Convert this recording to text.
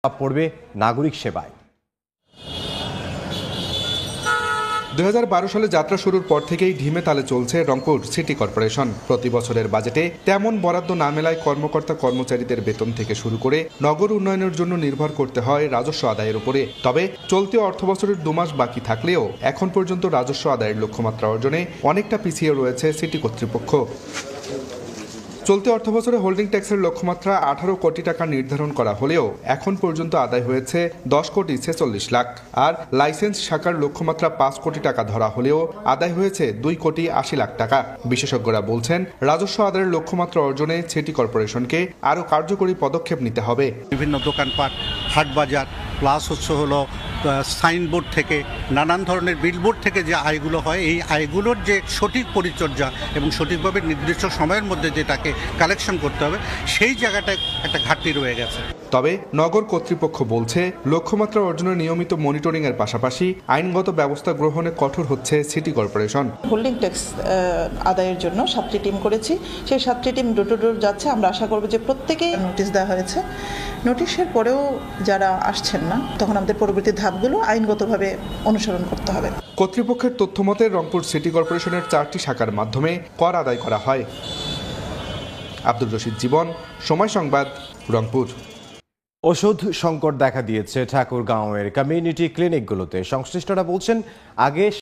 পড়বে নাগরিক সেবায়। 2012 সালে যাত্রা শুরুর পর থেকেই ঢিমে তালে চলছে রংপুর সিটি কর্পোরেশন। প্রতি বছরের বাজেটে তেমন বরাদ্দ না মেলায় কর্মকর্তা কর্মচারীদের বেতন থেকে শুরু করে নগর উন্নয়নের জন্য নির্ভর করতে হয় রাজস্ব আদায়ের উপরে। তবে চলতি অর্থবছরের 2 মাস বাকি থাকলেও এখন পর্যন্ত রাজস্ব আদায়ের লক্ষ্যমাত্রা অর্জনে অনেকটা পিছিয়ে রয়েছে সিটি কর্তৃপক্ষ। চলতি অর্থবছরে হোল্ডিং ট্যাক্সের লক্ষ্যমাত্রা 18 কোটি টাকা নির্ধারণ করা হলেও এখন পর্যন্ত আদায় হয়েছে 10 কোটি 46 লাখ। আর লাইসেন্স শাখার লক্ষ্যমাত্রা 5 কোটি টাকা ধরা হলেও আদায় হয়েছে 2 কোটি 80 লাখ টাকা। বিশেষজ্ঞরা বলছেন, রাজস্ব আদায়ের লক্ষ্যমাত্রা অর্জনে সিটি কর্পোরেশনকে আরও কার্যকরী পদক্ষেপ নিতে হবে। বিভিন্ন দোকানপাট, হাটবাজার প্লাস হলো সাইনবোর্ড থেকে, নানান ধরনের বিলবোর্ড থেকে যে আয়গুলো হয়, এই আয়গুলোর যে সঠিক পরিচর্যা এবং সঠিকভাবে নির্দিষ্ট সময়ের মধ্যে যেটাকে কালেকশন করতে হবে, সেই জায়গাটায় একটা ঘাটতি রয়ে গেছে। তবে নগর কর্তৃপক্ষ বলছে, লক্ষ্যমাত্রা অর্জনের নিয়মিত মনিটরিং এর পাশাপাশি আইনগত ব্যবস্থা গ্রহণে কঠোর হচ্ছে সিটি কর্পোরেশন। হোল্ডিং ট্যাক্স আদায়ের জন্য 7টি টিম করেছি। সেই 7টি টিম ডোর টু ডোর যাচ্ছে। আমরা আশা করব যে প্রত্যেকেই নোটিশ দেওয়া হয়েছে। নোটিশের পরেও যারা আসছেন না, তখন আমাদের পরবর্তী ধাপগুলো আইনগতভাবে অনুসরণ করতে হবে। কর্তৃপক্ষের তথ্যমতে রংপুর সিটি কর্পোরেশনের 4টি শাখার মাধ্যমে কর আদায় করা হয়। আব্দুর রশিদ জীবন, সময় সংবাদ, রংপুর। ওষুধ সংকট দেখা দিয়েছে ঠাকুরগাঁওয়ের কমিউনিটি ক্লিনিকগুলোতে। সংশ্লিষ্টরা বলছেন, আগে